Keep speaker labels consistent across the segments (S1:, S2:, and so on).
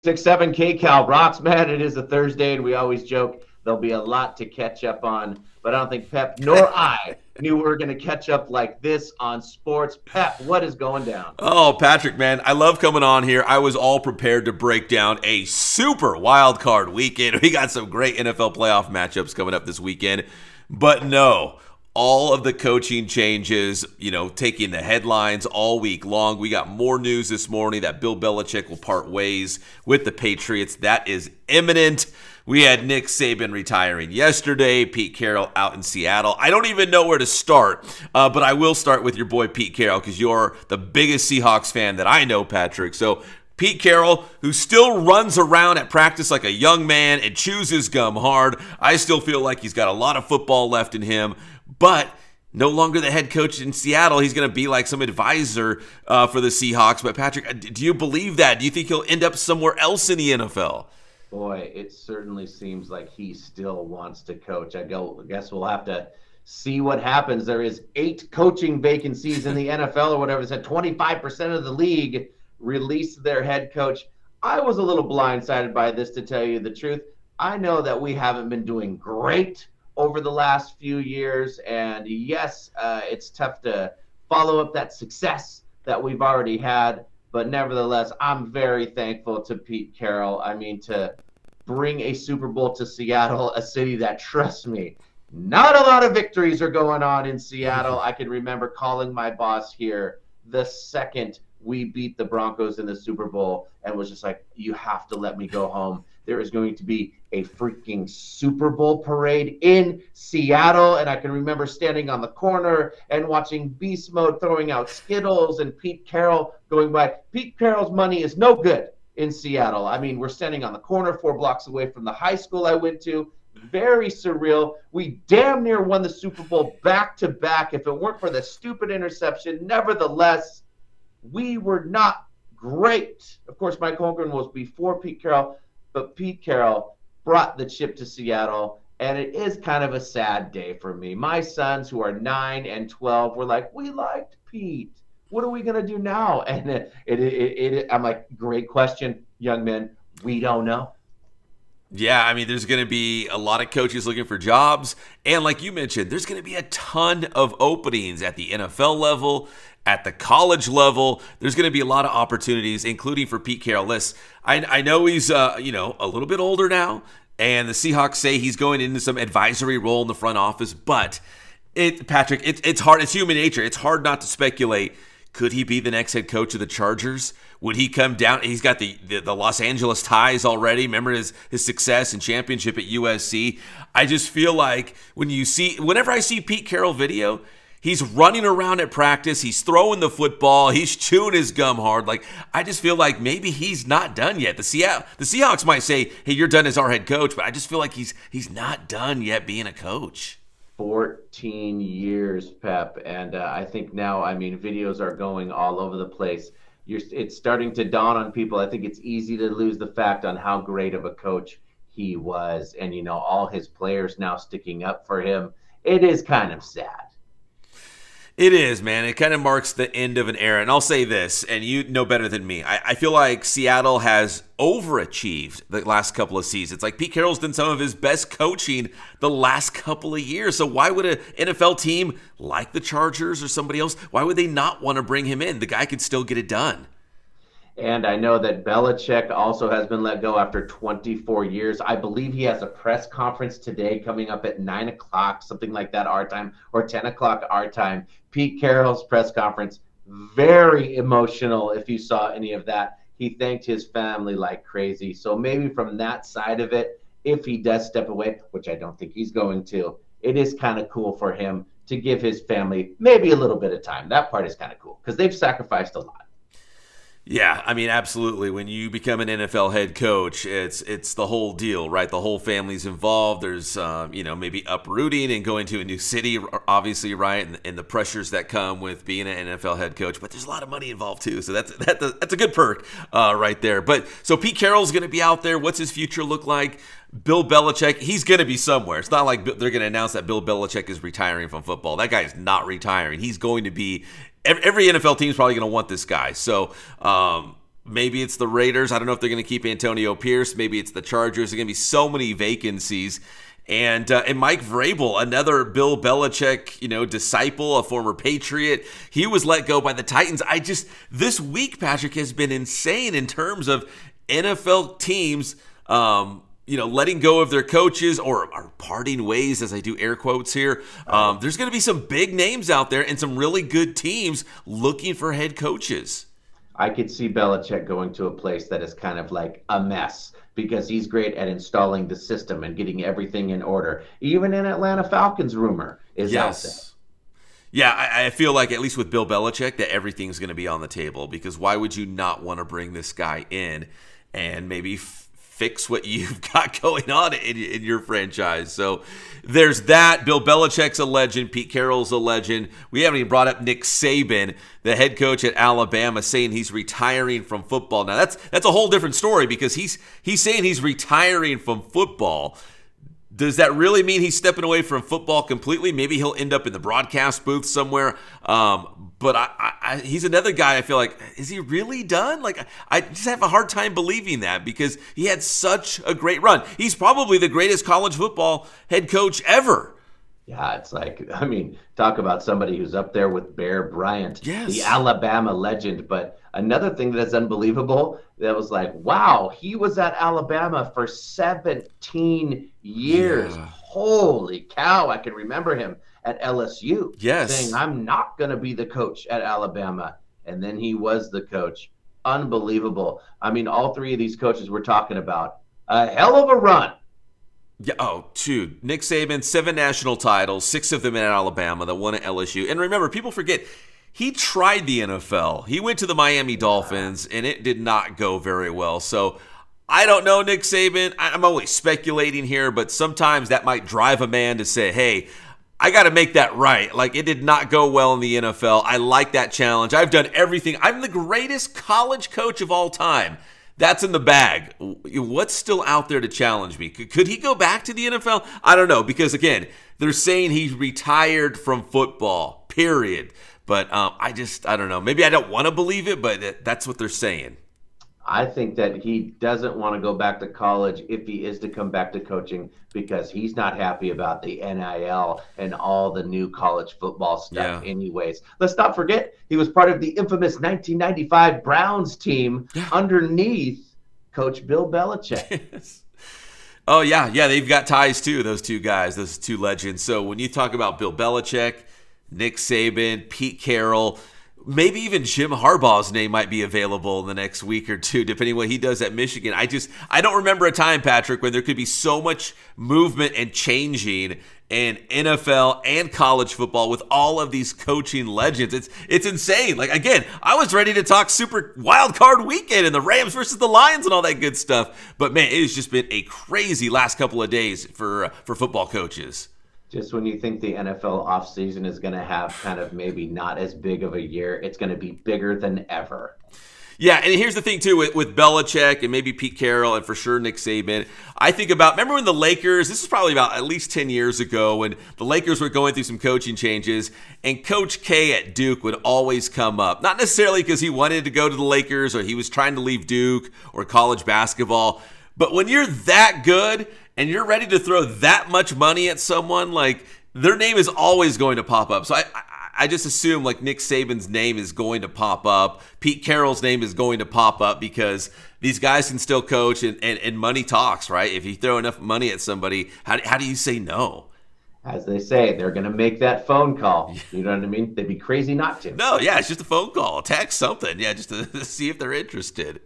S1: 6-7 KCAL rocks, man. It is a Thursday, and we always joke there'll be a lot to catch up on. But I don't think Pep nor I knew we were going to catch up like this on sports. Pep, what is going down?
S2: Oh, Patrick, man, I love coming on here. I was all prepared to break down a super wild card weekend. We got some great NFL playoff matchups coming up this weekend. But no, all of the coaching changes, taking the headlines all week long. We got more news this morning that Bill Belichick will part ways with the Patriots. That is imminent. We had Nick Saban retiring yesterday, Pete Carroll out in Seattle. I don't even know where to start, but I will start with your boy Pete Carroll because you're the biggest Seahawks fan that I know, Patrick. So Pete Carroll, who still runs around at practice like a young man and chews his gum hard. I still feel like he's got a lot of football left in him, but no longer the head coach in Seattle. He's going to be like some advisor for the Seahawks. But Patrick, do you believe that? Do you think he'll end up somewhere else in the NFL?
S1: Boy, it certainly seems like he still wants to coach. I guess we'll have to see what happens. There is 8 coaching vacancies in the NFL or whatever. It said 25% of the league released their head coach. I was a little blindsided by this, to tell you the truth. I know that we haven't been doing great over the last few years, and yes, it's tough to follow up that success that we've already had. But nevertheless, I'm very thankful to Pete Carroll. I mean, to bring a Super Bowl to Seattle, a city that, trust me, not a lot of victories are going on in Seattle. I can remember calling my boss here the second we beat the Broncos in the Super Bowl and was just like, you have to let me go home. There is going to be a freaking Super Bowl parade in Seattle. And I can remember standing on the corner and watching Beast Mode throwing out Skittles and Pete Carroll going by. Pete Carroll's money is no good in Seattle. I mean, we're standing on the corner 4 blocks away from the high school I went to. Very surreal. We damn near won the Super Bowl back to back if it weren't for the stupid interception. Nevertheless, we were not great. Of course, Mike Holmgren was before Pete Carroll, but Pete Carroll brought the chip to Seattle, and it is kind of a sad day for me. My sons, who are 9 and 12, were like, we liked Pete. What are we going to do now? And I'm like, great question, young men. We don't know.
S2: Yeah, I mean, there's going to be a lot of coaches looking for jobs. And like you mentioned, there's going to be a ton of openings at the NFL level, at the college level. There's going to be a lot of opportunities, including for Pete Carroll. Listen, I know he's a little bit older now, and the Seahawks say he's going into some advisory role in the front office. But Patrick, it's hard. It's human nature. It's hard not to speculate. Could he be the next head coach of the Chargers? Would he come down? He's got the Los Angeles ties already. Remember his success and championship at USC. I just feel like whenever I see Pete Carroll video, he's running around at practice. He's throwing the football. He's chewing his gum hard. Like, I just feel like maybe he's not done yet. The Seahawks might say, "Hey, you're done as our head coach," but I just feel like he's not done yet being a coach.
S1: 14 years, Pep, and I think now, I mean, videos are going all over the place. It's starting to dawn on people. I think it's easy to lose the fact on how great of a coach he was, and all his players now sticking up for him. It is kind of sad.
S2: It is, man. It kind of marks the end of an era. And I'll say this, and you know better than me. I feel like Seattle has overachieved the last couple of seasons. Like, Pete Carroll's done some of his best coaching the last couple of years. So why would an NFL team like the Chargers or somebody else, why would they not want to bring him in? The guy could still get it done.
S1: And I know that Belichick also has been let go after 24 years. I believe he has a press conference today coming up at 9 o'clock, something like that our time, or 10 o'clock our time. Pete Carroll's press conference, very emotional if you saw any of that. He thanked his family like crazy. So maybe from that side of it, if he does step away, which I don't think he's going to, it is kind of cool for him to give his family maybe a little bit of time. That part is kind of cool because they've sacrificed a lot.
S2: Yeah, I mean, absolutely. When you become an NFL head coach, it's the whole deal, right? The whole family's involved. There's, maybe uprooting and going to a new city, obviously, right? And the pressures that come with being an NFL head coach. But there's a lot of money involved too, so that's a good perk right there. But so Pete Carroll's going to be out there. What's his future look like? Bill Belichick, he's going to be somewhere. It's not like they're going to announce that Bill Belichick is retiring from football. That guy is not retiring. He's going to be. Every NFL team is probably going to want this guy. So Maybe it's the Raiders. I don't know if they're going to keep Antonio Pierce. Maybe it's the Chargers. There's going to be so many vacancies. And Mike Vrabel, another Bill Belichick, disciple, a former Patriot, he was let go by the Titans. This week, Patrick, has been insane in terms of NFL teams, letting go of their coaches or are parting ways, as I do air quotes here. There's going to be some big names out there and some really good teams looking for head coaches.
S1: I could see Belichick going to a place that is kind of like a mess, because he's great at installing the system and getting everything in order. Even an Atlanta Falcons rumor is out there.
S2: Yeah, I feel like, at least with Bill Belichick, that everything's going to be on the table, because why would you not want to bring this guy in and maybe fix what you've got going on in your franchise? So there's that. Bill Belichick's a legend. Pete Carroll's a legend. We haven't even brought up Nick Saban, the head coach at Alabama, saying he's retiring from football. Now that's a whole different story, because he's saying he's retiring from football. Does that really mean he's stepping away from football completely? Maybe he'll end up in the broadcast booth somewhere. But he's another guy I feel like, is he really done? Like, I just have a hard time believing that, because he had such a great run. He's probably the greatest college football head coach ever.
S1: Yeah, it's like, talk about somebody who's up there with Bear Bryant,
S2: yes,
S1: the Alabama legend. But another thing that's unbelievable, that was like, wow, he was at Alabama for 17 years.
S2: Yeah.
S1: Holy cow, I can remember him at LSU,
S2: yes,
S1: saying, I'm not going to be the coach at Alabama. And then he was the coach. Unbelievable. All three of these coaches we're talking about, a hell of a run.
S2: Yeah. Oh, dude. Nick Saban, 7 national titles, 6 of them at Alabama, the one at LSU. And remember, people forget, he tried the NFL. He went to the Miami Dolphins, and it did not go very well. So I don't know, Nick Saban. I'm only speculating here, but sometimes that might drive a man to say, hey, I got to make that right. Like, it did not go well in the NFL. I like that challenge. I've done everything. I'm the greatest college coach of all time. That's in the bag. What's still out there to challenge me? Could he go back to the NFL? I don't know, because, again, they're saying he's retired from football, period. But I don't know. Maybe I don't want to believe it, but that's what they're saying.
S1: I think that he doesn't want to go back to college if he is to come back to coaching, because he's not happy about the NIL and all the new college football stuff anyways. Let's not forget, he was part of the infamous 1995 Browns team underneath Coach Bill Belichick.
S2: Yes. Oh, yeah. Yeah, they've got ties too, those two guys, those two legends. So when you talk about Bill Belichick, Nick Saban, Pete Carroll, maybe even Jim Harbaugh's name might be available in the next week or two, depending on what he does at Michigan. I don't remember a time, Patrick, when there could be so much movement and changing in NFL and college football with all of these coaching legends. It's insane. Like, again, I was ready to talk super wild card weekend and the Rams versus the Lions and all that good stuff. But, man, it has just been a crazy last couple of days for football coaches.
S1: Just when you think the NFL offseason is going to have kind of maybe not as big of a year, it's going to be bigger than ever.
S2: Yeah, and here's the thing, too, with Belichick and maybe Pete Carroll and for sure Nick Saban. I think about, remember when the Lakers, this is probably about at least 10 years ago, when the Lakers were going through some coaching changes, and Coach K at Duke would always come up. Not necessarily because he wanted to go to the Lakers or he was trying to leave Duke or college basketball, but when you're that good and you're ready to throw that much money at someone, like, their name is always going to pop up. So I just assume, like, Nick Saban's name is going to pop up. Pete Carroll's name is going to pop up, because these guys can still coach, and money talks, right? If you throw enough money at somebody, how do you say no?
S1: As they say, they're going to make that phone call. You know what I mean? They'd be crazy not to.
S2: No, yeah, it's just a phone call, a text, something. Yeah, just to see if they're interested.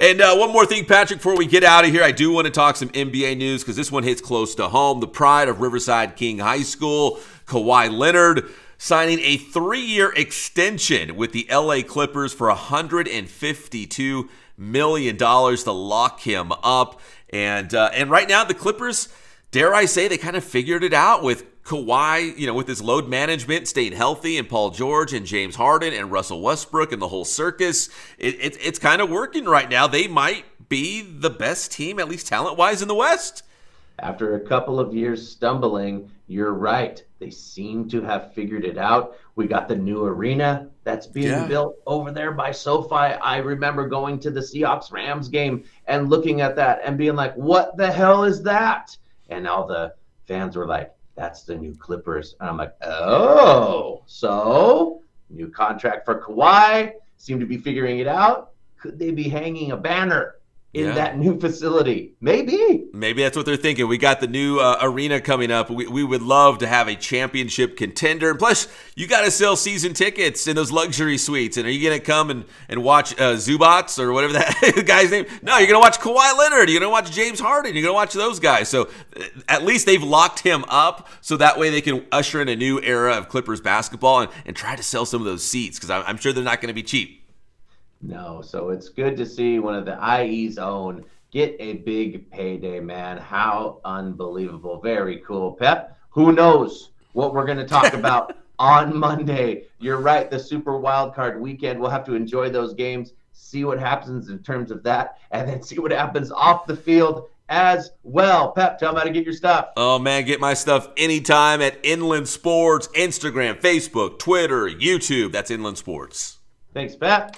S2: And one more thing, Patrick, before we get out of here, I do want to talk some NBA news, because this one hits close to home. The pride of Riverside King High School, Kawhi Leonard, signing a 3-year extension with the LA Clippers for $152 million to lock him up. And right now, the Clippers, dare I say, they kind of figured it out with Kawhi, with his load management, staying healthy, and Paul George and James Harden and Russell Westbrook and the whole circus. It's kind of working right now. They might be the best team, at least talent-wise, in the West.
S1: After a couple of years stumbling, You're right. They seem to have figured it out. We got the new arena that's being built over there by SoFi. I remember going to the Seahawks-Rams game and looking at that and being like, what the hell is that? And all the fans were like, that's the new Clippers. And I'm like, oh, so new contract for Kawhi. Seem to be figuring it out. Could they be hanging a banner in that new facility? Maybe
S2: that's what they're thinking. We got the new arena coming up. We would love to have a championship contender. And plus, you got to sell season tickets in those luxury suites. And are you going to come and watch Zubats or whatever that guy's name? No, you're going to watch Kawhi Leonard. You're going to watch James Harden. You're going to watch those guys. So at least they've locked him up so that way they can usher in a new era of Clippers basketball and try to sell some of those seats because I'm sure they're not going to be cheap.
S1: No, so it's good to see one of the IE's own get a big payday, man. How unbelievable. Very cool, Pep. Who knows what we're going to talk about on Monday? You're right, the Super Wildcard weekend. We'll have to enjoy those games, see what happens in terms of that, and then see what happens off the field as well. Pep, tell them how to get your stuff.
S2: Oh, man, get my stuff anytime at Inland Sports, Instagram, Facebook, Twitter, YouTube. That's Inland Sports.
S1: Thanks, Pep.